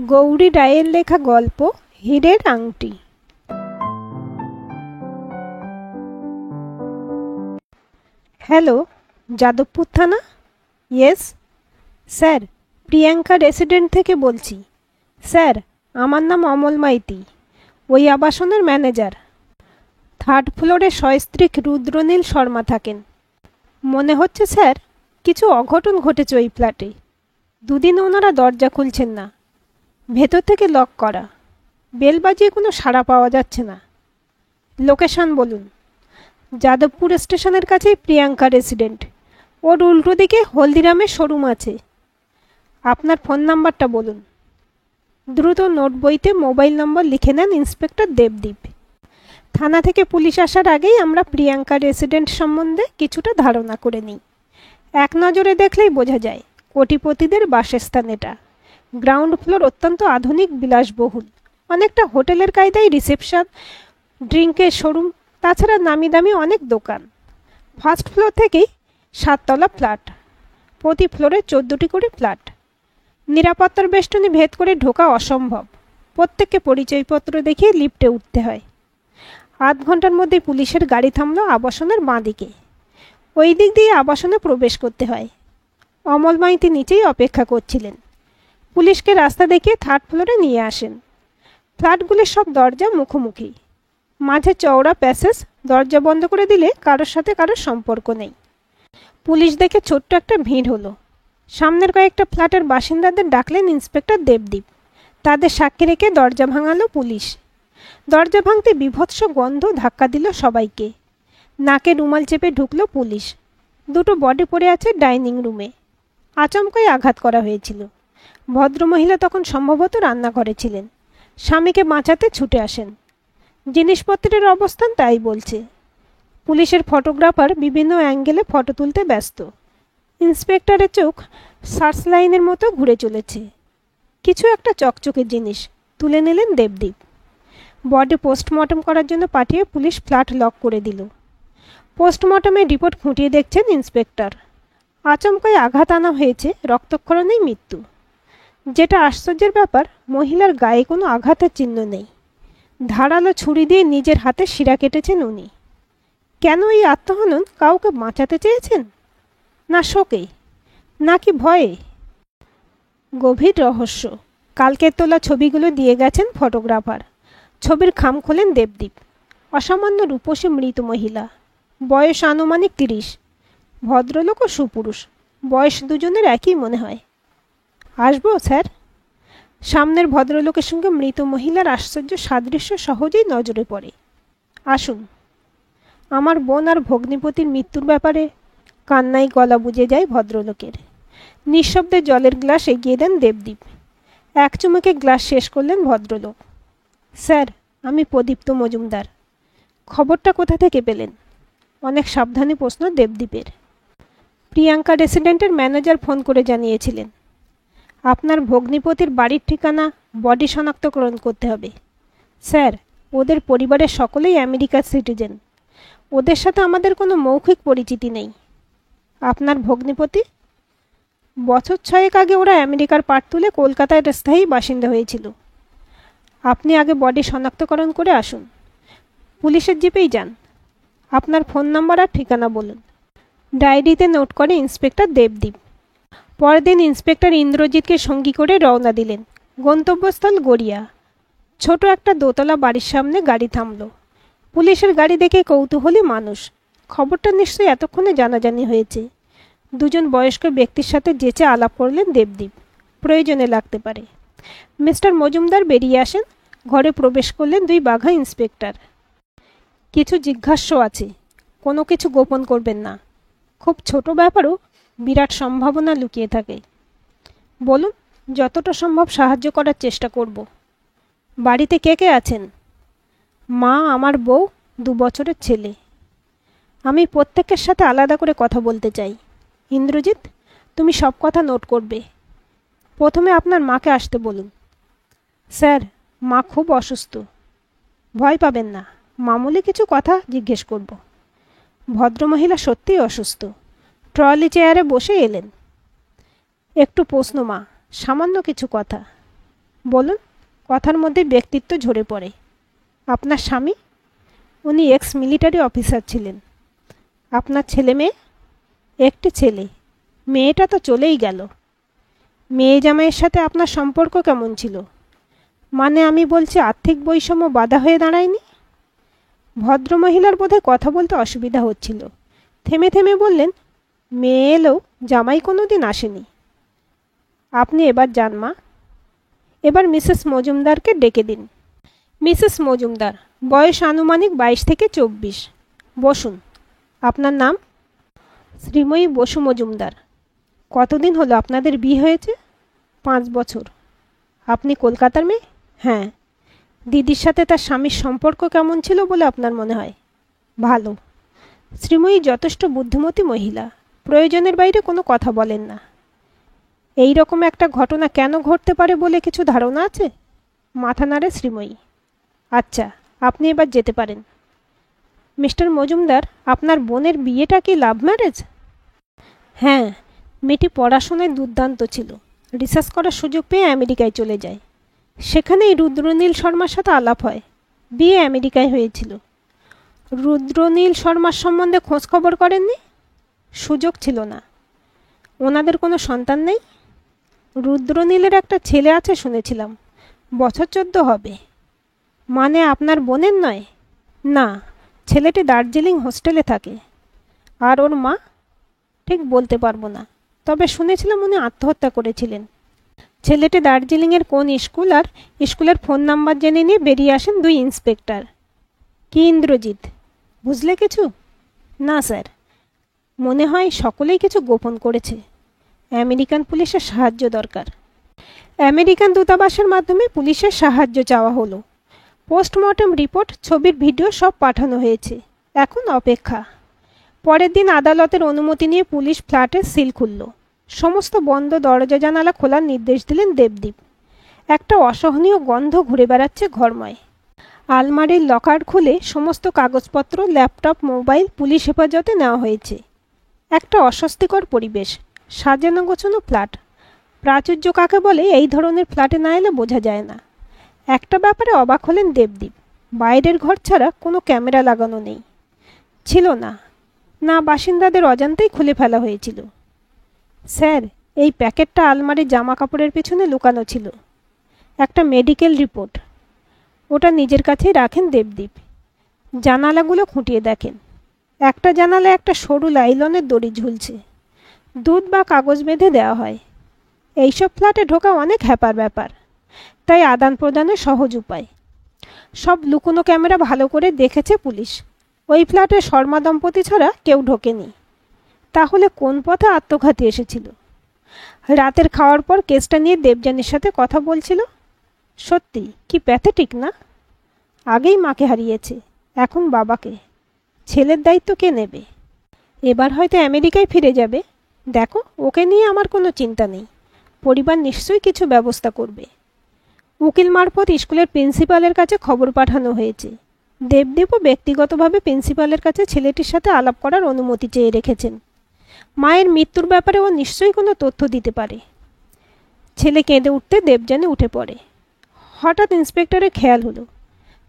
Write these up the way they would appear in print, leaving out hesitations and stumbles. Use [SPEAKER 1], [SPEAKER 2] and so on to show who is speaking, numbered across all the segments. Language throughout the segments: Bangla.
[SPEAKER 1] গৌরী রায়ের লেখা গল্প হীরের আংটি। হ্যালো, যাদবপুর থানা? ইয়েস স্যার, প্রিয়াঙ্কা রেসিডেন্ট থেকে বলছি। স্যার, আমার নাম অমল মাইতি, ওই আবাসনের ম্যানেজার। 3rd ফ্লোরে সস্ত্রীক রুদ্রনীল শর্মা থাকেন। মনে হচ্ছে স্যার কিছু অঘটন ঘটেছে ওই ফ্ল্যাটে। 2 দিন ওনারা দরজা খুলছেন না, ভেতর থেকে লক করা। বেল বাজিয়ে কোনো সাড়া পাওয়া যাচ্ছে না। লোকেশন বলুন। যাদবপুর স্টেশনের কাছেই প্রিয়াঙ্কা রেসিডেন্ট। ওর উল্টো দিকে হলদিরামের শোরুম আছে। আপনার ফোন নাম্বারটা বলুন। দ্রুত নোট বইতে মোবাইল নম্বর লিখে নেন ইন্সপেক্টর দেবদীপ। থানা থেকে পুলিশ আসার আগেই আমরা প্রিয়াঙ্কা রেসিডেন্ট সম্বন্ধে কিছুটা ধারণা করে নিই। এক নজরে দেখলেই বোঝা যায় কোটিপতিদের বাসস্থান এটা। গ্রাউন্ড ফ্লোর অত্যন্ত আধুনিক বিলাসবহুল, অনেকটা হোটেলের কায়দায় রিসেপশন, ড্রিঙ্কের শোরুম, তাছাড়া নামি দামি অনেক দোকান। 1st ফ্লোর থেকেই 7 তলা ফ্ল্যাট, প্রতি ফ্লোরে 14টি করে ফ্ল্যাট। নিরাপত্তার বেষ্টনী ভেদ করে ঢোকা অসম্ভব। প্রত্যেককে পরিচয়পত্র দেখিয়ে লিফটে উঠতে হয়। আধ ঘন্টার মধ্যে পুলিশের গাড়ি থামলো আবাসনের বাঁ দিকে। ওই দিক দিয়ে আবাসনে প্রবেশ করতে হয়। অমল মাইতি নিচেই অপেক্ষা করছিলেন। পুলিশকে রাস্তা দেখিয়ে 3rd ফ্লোরে নিয়ে আসেন। ফ্ল্যাটগুলির সব দরজা মুখোমুখি, মাঝে চওড়া প্যাসেজ। দরজা বন্ধ করে দিলে কারোর সাথে কারোর সম্পর্ক নেই। পুলিশ দেখে ছোট্ট একটা ভিড় হলো। সামনের কয়েকটা ফ্ল্যাটের বাসিন্দাদের ডাকলেন ইন্সপেক্টর দেবদীপ। তাদের সাক্ষী রেখে দরজা ভাঙালো পুলিশ। দরজা ভাঙতে বিভৎস গন্ধ ধাক্কা দিল সবাইকে। নাকে রুমাল চেপে ঢুকলো পুলিশ। 2টো বডি পড়ে আছে ডাইনিং রুমে। আচমকাই আঘাত করা হয়েছিল। ভদ্রমহিলা তখন সম্ভবত রান্নাঘরে ছিলেন। স্বামীকে বাঁচাতে ছুটে আসেন। জিনিসপত্রের অবস্থান তাই বলছে। পুলিশের ফটোগ্রাফার বিভিন্ন অ্যাঙ্গেলে ফটো তুলতে ব্যস্ত। ইন্সপেক্টরের চোখ সার্চ লাইনের মতো ঘুরে চলেছে। কিছু একটা চকচকে জিনিস তুলে নিলেন দেবদীপ। বডি পোস্টমর্টম করার জন্য পাঠিয়ে পুলিশ ফ্ল্যাট লক করে দিল। পোস্টমর্টমের রিপোর্ট খুঁটিয়ে দেখছেন ইন্সপেক্টর। আচমকাই আঘাত আনা হয়েছে, রক্তক্ষরণেই মৃত্যু। যেটা আশ্চর্যের ব্যাপার, মহিলার গায়ে কোনো আঘাতের চিহ্ন নেই। ধারালো ছুরি দিয়ে নিজের হাতে শিরা কেটেছেন উনি। কেন এই আত্মহনন? কাউকে বাঁচাতে চেয়েছেন, না শোকে, নাকি ভয়ে? গভীর রহস্য। কালকের তোলা ছবিগুলো দিয়ে গেছেন ফটোগ্রাফার। ছবির খাম খোলেন দেবদীপ। অসামান্য রূপসী মৃত মহিলা, বয়স আনুমানিক 30। ভদ্রলোক ও সুপুরুষ, বয়স দুজনের একই মনে হয়। আসবো স্যার? সামনের ভদ্রলোকের সঙ্গে মৃত মহিলার আশ্চর্য সাদৃশ্য সহজেই নজরে পড়ে। আসুন। আমার বোন আর ভগ্নিপতির মৃত্যুর ব্যাপারে কান্নায় গলা বুঝে যায় ভদ্রলোকের। নিঃশব্দে জলের গ্লাস এগিয়ে দেন দেবদীপ। এক চুমুকে গ্লাস শেষ করলেন ভদ্রলোক। স্যার, আমি প্রদীপ্ত মজুমদার। খবরটা কোথা থেকে পেলেন? অনেক সাবধানী প্রশ্ন দেবদীপের। প্রিয়াঙ্কা রেসিডেন্টের ম্যানেজার ফোন করে জানিয়েছিলেন। আপনার ভগ্নিপতির বাড়ির ঠিকানা, বডি শনাক্তকরণ করতে হবে। স্যার, ওদের পরিবারের সকলেই আমেরিকার সিটিজেন। ওদের সাথে আমাদের কোনো মৌখিক পরিচিতি নেই। আপনার ভগ্নিপতি? বছর 6 আগে ওরা আমেরিকার পাট তুলে কলকাতায় স্থায়ী বাসিন্দা হয়েছিল। আপনি আগে বডি শনাক্তকরণ করে আসুন। পুলিশের জিপেই যান। আপনার ফোন নাম্বার আর ঠিকানা বলুন। ডায়েরিতে নোট করে ইন্সপেক্টর দেবদীপ। পরের দিন ইন্সপেক্টর ইন্দ্রজিৎকে সঙ্গী করে রওনা দিলেন। গন্তব্যস্থল গড়িয়া। ছোট একটা দোতলা বাড়ির সামনে গাড়ি থামল। পুলিশের গাড়ি দেখে কৌতূহলী মানুষ। খবরটা নিশ্চয়ই এতক্ষণে জানাজানি হয়েছে। 2জন বয়স্ক ব্যক্তির সাথে যেচে আলাপ করলেন দেবদীপ। প্রয়োজনে লাগতে পারে। মিস্টার মজুমদার বেরিয়ে আসেন। ঘরে প্রবেশ করলেন 2 বাঘা ইন্সপেক্টর। কিছু জিজ্ঞাস্য আছে, কোনো কিছু গোপন করবেন না। খুব ছোট ব্যাপারও বিরাট সম্ভাবনা লুকিয়ে থাকে। বলুন, যতটা সম্ভব সাহায্য করার চেষ্টা করব। বাড়িতে কে কে আছেন? মা, আমার বউ, 2 বছরের ছেলে। আমি প্রত্যেকের সাথে আলাদা করে কথা বলতে চাই। ইন্দ্রজিৎ, তুমি সব কথা নোট করবে। প্রথমে আপনার মাকে আসতে বলুন। স্যার, মা খুব অসুস্থ। ভয় পাবেন না, মামুলি কিছু কথা জিজ্ঞেস করব। ভদ্রমহিলা সত্যিই অসুস্থ। ট্রলি চেয়ারে বসে এলেন। একটু প্রশ্ন মা, সামান্য কিছু কথা। বলুন। কথার মধ্যে ব্যক্তিত্ব ঝরে পড়ে। আপনার স্বামী? উনি এক্স মিলিটারি অফিসার ছিলেন। আপনার ছেলে মেয়ে? একটি ছেলে। মেয়েটা তো চলেই গেল। মেয়ে জামাইয়ের সাথে আপনার সম্পর্ক কেমন ছিল? মানে আমি বলছি আর্থিক বৈষম্য বাধা হয়ে দাঁড়ায়নি? ভদ্রমহিলার বোধহয় কথা বলতে অসুবিধা হচ্ছিল। থেমে থেমে বললেন, মেয়ে এলেও জামাই কোনো দিন আসেনি। আপনি এবার যান মা। এবার মিসেস মজুমদারকে ডেকে দিন। মিসেস মজুমদার, বয়স আনুমানিক 22 থেকে 24। বসুন। আপনার নাম? শ্রীময়ী বসু মজুমদার। কতদিন হলো আপনাদের বিয়ে হয়েছে? 5 বছর। আপনি কলকাতার মেয়ে? হ্যাঁ। দিদির সাথে তার স্বামীর সম্পর্ক কেমন ছিল বলে আপনার মনে হয়? ভালো। শ্রীময়ী যথেষ্ট বুদ্ধিমতী মহিলা। প্রয়োজনের বাইরে কোনো কথা বলেন না। এই রকম একটা ঘটনা কেন ঘটতে পারে বলে কিছু ধারণা আছে? মাথা নাড়ে শ্রীময়ী। আচ্ছা, আপনি এবার যেতে পারেন। মিস্টার মজুমদার, আপনার বোনের বিয়েটা কি লাভ ম্যারেজ? হ্যাঁ, মেয়েটি পড়াশোনায় দুর্দান্ত ছিল। রিসার্চ করার সুযোগ পেয়ে আমেরিকায় চলে যায়। সেখানেই রুদ্রনীল শর্মার সাথে আলাপ হয়। বিয়ে আমেরিকায় হয়েছিল। রুদ্রনীল শর্মার সম্বন্ধে খোঁজখবর করেননি? সুযোগ ছিল না। ওনাদের কোনো সন্তান নেই? রুদ্রনীলের একটা ছেলে আছে শুনেছিলাম। বছর 14 হবে। মানে আপনার বোনের নয়? না, ছেলেটি দার্জিলিং হোস্টেলে থাকে। আর ওর মা? ঠিক বলতে পারবো না, তবে শুনেছিলাম উনি আত্মহত্যা করেছিলেন। ছেলেটি দার্জিলিংয়ের কোন স্কুল আর স্কুলের ফোন নাম্বার জেনে নিয়ে বেরিয়ে আসেন 2 ইন্সপেক্টর। কি ইন্দ্রজিৎ, বুঝলে কিছু? না স্যার, মনে হয় সকলেই কিছু গোপন করেছে। আমেরিকান পুলিশের সাহায্য দরকার। আমেরিকান দূতাবাসের মাধ্যমে পুলিশের সাহায্য চাওয়া হলো। পোস্টমর্টেম রিপোর্ট, ছবির ভিডিও সব পাঠানো হয়েছে। এখন অপেক্ষা। পরের দিন আদালতের অনুমতি নিয়ে পুলিশ ফ্ল্যাটের সিল খুলল। সমস্ত বন্ধ দরজা জানালা খোলার নির্দেশ দিলেন দেবদীপ। একটা অসহনীয় গন্ধ ঘুরে বেড়াচ্ছে ঘরময়। আলমারির লকার খুলে সমস্ত কাগজপত্র, ল্যাপটপ, মোবাইল পুলিশ হেফাজতে নেওয়া হয়েছে। একটা অস্বস্তিকর পরিবেশ। সাজানো গোছানো ফ্ল্যাট। প্রাচুর্য কাকে বলে এই ধরনের ফ্ল্যাটে না এলে বোঝা যায় না। একটা ব্যাপারে অবাক হলেন দেবদীপ। বাইরের ঘর ছাড়া কোনো ক্যামেরা লাগানো নেই। ছিল না, না বাসিন্দাদের অজান্তেই খুলে ফেলা হয়েছিল। স্যার, এই প্যাকেটটা আলমারির জামা কাপড়ের পেছনে লুকানো ছিল। একটা মেডিকেল রিপোর্ট। ওটা নিজের কাছেই রাখেন দেবদীপ। জানালাগুলো খুঁটিয়ে দেখেন। একটা জানালায় একটা সরু লাইলনের দড়ি ঝুলছে। দুধ বা কাগজ বেঁধে দেওয়া হয়। এইসব ফ্ল্যাটে ঢোকা অনেক হ্যাপার ব্যাপার, তাই আদান প্রদানের সহজ উপায়। সব লুকোনো ক্যামেরা ভালো করে দেখেছে পুলিশ। ওই ফ্ল্যাটে শর্মা দম্পতি ছাড়া কেউ ঢোকেনি। তাহলে কোন পথে আত্মঘাতী এসেছিল? রাতের খাওয়ার পর কেসটা নিয়ে দেবযানীর সাথে কথা বলছিল। সত্যি কি প্যাথেটিক না? আগেই মাকে হারিয়েছে, এখন বাবাকে। ছেলের দায়িত্ব কে নেবে? এবার হয়তো আমেরিকায় ফিরে যাবে। দেখো, ওকে নিয়ে আমার কোনো চিন্তা নেই। পরিবার নিশ্চয়ই কিছু ব্যবস্থা করবে। উকিল মারফত স্কুলের প্রিন্সিপালের কাছে খবর পাঠানো হয়েছে। দেবদীপও ব্যক্তিগতভাবে প্রিন্সিপালের কাছে ছেলেটির সাথে আলাপ করার অনুমতি চেয়ে রেখেছেন। মায়ের মৃত্যুর ব্যাপারে ও নিশ্চয়ই কোনো তথ্য দিতে পারে। ছেলে কেঁদে উঠতে দেবযানী উঠে পড়ে। হঠাৎ ইন্সপেক্টরের খেয়াল হলো,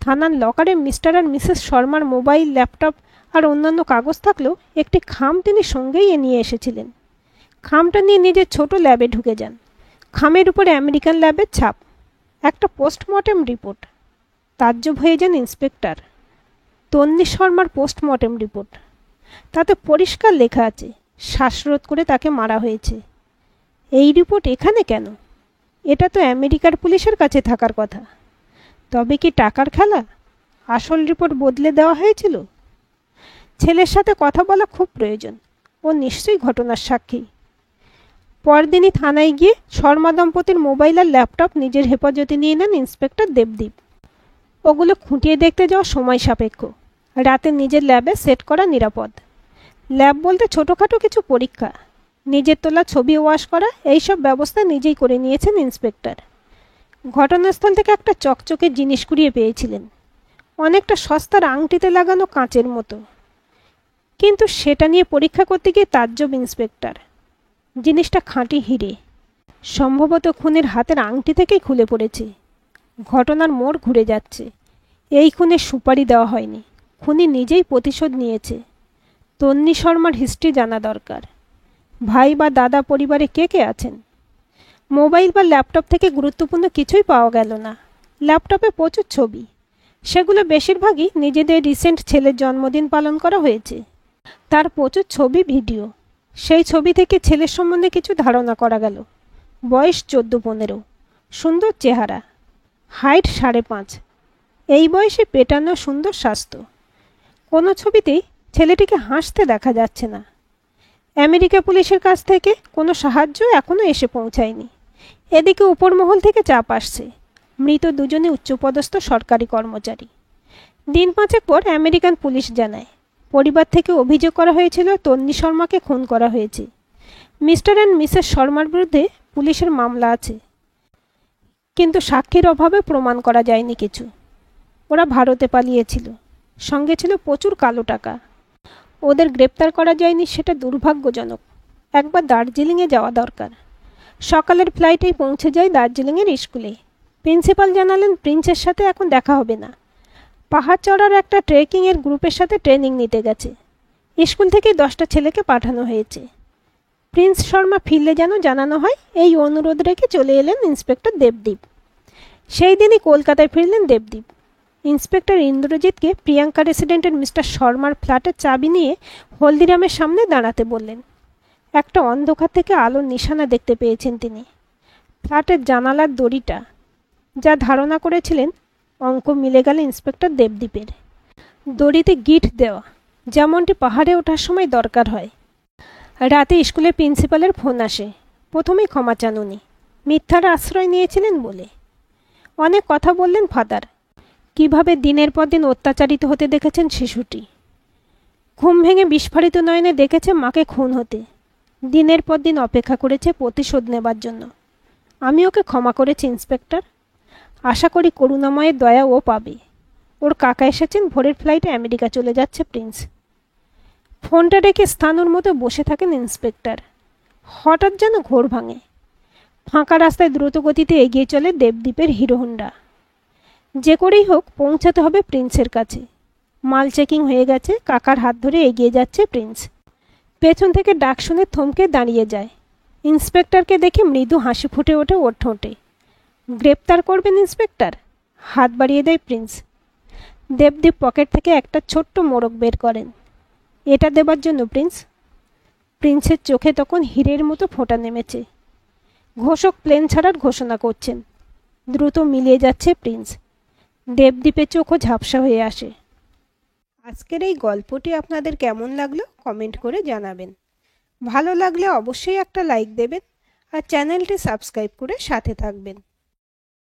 [SPEAKER 1] থানার লকারে মিস্টার আর মিসেস শর্মার মোবাইল, ল্যাপটপ আর অন্যান্য কাগজ থাকলেও একটি খাম তিনি সঙ্গেই নিয়ে এসেছিলেন। খামটা নিয়ে নিজের ছোট ল্যাবে ঢুকে যান। খামের উপরে আমেরিকান ল্যাবের ছাপ। একটা পোস্টমর্টেম রিপোর্ট। তাজ্জব হয়ে যান ইন্সপেক্টর। তন্নি শর্মার পোস্টমর্টেম রিপোর্ট। তাতে পরিষ্কার লেখা আছে শ্বাসরোধ করে তাকে মারা হয়েছে। এই রিপোর্ট এখানে কেন? এটা তো আমেরিকার পুলিশের কাছে থাকার কথা। তবে কি টাকার খেলা? আসল রিপোর্ট বদলে দেওয়া হয়েছিল? ছেলের সাথে কথা বলা খুব প্রয়োজন। ও নিশ্চয়ই ঘটনার সাক্ষী। পরদিনই থানায় গিয়ে শর্মা দম্পতির মোবাইল আর ল্যাপটপ নিজের হেফাজতে নিয়ে নেন ইন্সপেক্টর দেবদীপ। ওগুলো খুঁটিয়ে দেখতে যাওয়া সময় সাপেক্ষ। রাতে নিজের ল্যাবে সেট করা নিরাপদ। ল্যাব বলতে ছোটোখাটো কিছু পরীক্ষা, নিজের তোলা ছবি ওয়াশ করা, এইসব ব্যবস্থা নিজেই করে নিয়েছেন ইন্সপেক্টর। ঘটনাস্থল থেকে একটা চকচকে জিনিস কুড়িয়ে পেয়েছিলেন, অনেকটা সস্তার আংটিতে লাগানো কাঁচের মতো। কিন্তু সেটা নিয়ে পরীক্ষা করতে গিয়ে তাজ্জব ইন্সপেক্টর। জিনিসটা খাঁটি হিরে। সম্ভবত খুনের হাতের আংটি থেকেই খুলে পড়েছে। ঘটনার মোড় ঘুরে যাচ্ছে। এই খুনের সুপারি দেওয়া হয়নি, খুনি নিজেই প্রতিশোধ নিয়েছে। তন্নি শর্মার হিস্ট্রি জানা দরকার। ভাই বা দাদা পরিবারে কে কে আছেন? মোবাইল বা ল্যাপটপ থেকে গুরুত্বপূর্ণ কিছুই পাওয়া গেল না। ল্যাপটপে প্রচুর ছবি, সেগুলো বেশিরভাগই নিজেদের রিসেন্ট ছেলের জন্মদিন পালন করা হয়েছে। তার প্রচুর ছবি, ভিডিও। সেই ছবি থেকে ছেলের সম্বন্ধে কিছু ধারণা করা গেল। বয়স 14-15, সুন্দর চেহারা, হাইট 5.5, এই বয়সে পেটানো সুন্দর স্বাস্থ্য। কোনো ছবিতেই ছেলেটিকে হাসতে দেখা যাচ্ছে না। আমেরিকা পুলিশের কাছ থেকে কোনো সাহায্য এখনও এসে পৌঁছায়নি। এদিকে উপর মহল থেকে চাপ আসছে। মৃত দুজনে উচ্চপদস্থ সরকারি কর্মচারী। দিন 5 পর আমেরিকান পুলিশ জানায়, পরিবার থেকে অভিযোগ করা হয়েছিল তন্নি শর্মাকে খুন করা হয়েছে। মিস্টার অ্যান্ড মিসেস শর্মার বিরুদ্ধে পুলিশের মামলা আছে, কিন্তু সাক্ষীর অভাবে প্রমাণ করা যায়নি কিছু। ওরা ভারতে পালিয়েছিল, সঙ্গে ছিল প্রচুর কালো টাকা। ওদের গ্রেপ্তার করা যায়নি, সেটা দুর্ভাগ্যজনক। একবার দার্জিলিংয়ে যাওয়া দরকার। সকালের ফ্লাইটেই পৌঁছে যায় দার্জিলিংয়ের স্কুলে। প্রিন্সিপাল জানালেন প্রিন্সের সাথে এখন দেখা হবে না। পাহাড় চড়ার একটা ট্রেকিংয়ের গ্রুপের সাথে ট্রেনিং নিতে গেছে। স্কুল থেকে 10টা ছেলেকে পাঠানো হয়েছে। প্রিন্স শর্মা ফিরলে যেন জানানো হয়, এই অনুরোধ রেখে চলে এলেন ইন্সপেক্টর দেবদীপ। সেই দিনই কলকাতায় ফিরলেন দেবদীপ। ইন্সপেক্টর ইন্দ্রজিৎকে প্রিয়াঙ্কা রেসিডেন্টের মিস্টার শর্মার ফ্ল্যাটের চাবি নিয়ে হলদিরামের সামনে দাঁড়াতে বললেন। একটা অন্ধকার থেকে আলোর নিশানা দেখতে পেয়েছেন তিনি। ফ্ল্যাটের জানালার দড়িটা, যা ধারণা করেছিলেন, অঙ্ক মিলে গেল ইন্সপেক্টর দেবদীপের। দড়িতে গিট দেওয়া, যেমনটি পাহাড়ে ওঠার সময় দরকার হয়। রাতে স্কুলে প্রিন্সিপালের ফোন আসে। প্রথমেই ক্ষমা চান উনি, মিথ্যার আশ্রয় নিয়েছিলেন বলে। অনেক কথা বললেন ফাদার, কিভাবে দিনের পর দিন অত্যাচারিত হতে দেখেছেন শিশুটি। ঘুম ভেঙে বিস্ফারিত নয়নে দেখেছে মাকে খুন হতে। দিনের পর দিন অপেক্ষা করেছে প্রতিশোধ নেবার জন্য। আমি ওকে ক্ষমা করেছি ইন্সপেক্টর। আশা করি করুণাময়ের দয়া ও পাবে। ওর কাকা এসেছেন, ভোরের ফ্লাইটে আমেরিকা চলে যাচ্ছে প্রিন্স। ফোনটা রেখে স্থানুর মতো বসে থাকেন ইন্সপেক্টর। হঠাৎ যেন ঘোর ভাঙে। ফাঁকা রাস্তায় দ্রুত গতিতে এগিয়ে চলে দেবদীপের হিরো হোন্ডা। যে করেই হোক পৌঁছাতে হবে প্রিন্সের কাছে। মাল চেকিং হয়ে গেছে। কাকার হাত ধরে এগিয়ে যাচ্ছে প্রিন্স। পেছন থেকে ডাক শুনে থমকে দাঁড়িয়ে যায়। ইন্সপেক্টরকে দেখে মৃদু হাসি ফুটে ওঠে ওর ঠোঁটে। গ্রেপ্তার করবেন ইন্সপেক্টর? হাত বাড়িয়ে দেয় প্রিন্স। দেবদীপ পকেট থেকে একটা ছোট্ট মোড়ক বের করেন। এটা দেবার জন্য প্রিন্স। প্রিন্সের চোখে তখন হীরের মতো ফোঁটা নেমেছে। ঘোষক প্লেন ছাড়ার ঘোষণা করছেন। দ্রুত মিলিয়ে যাচ্ছে প্রিন্স। দেবদীপের চোখও ঝাপসা হয়ে আসে। আজকের এই গল্পটি আপনাদের কেমন লাগলো কমেন্ট করে জানাবেন। ভালো লাগলে অবশ্যই একটা লাইক দেবেন আর চ্যানেলটি সাবস্ক্রাইব করে সাথে থাকবেন।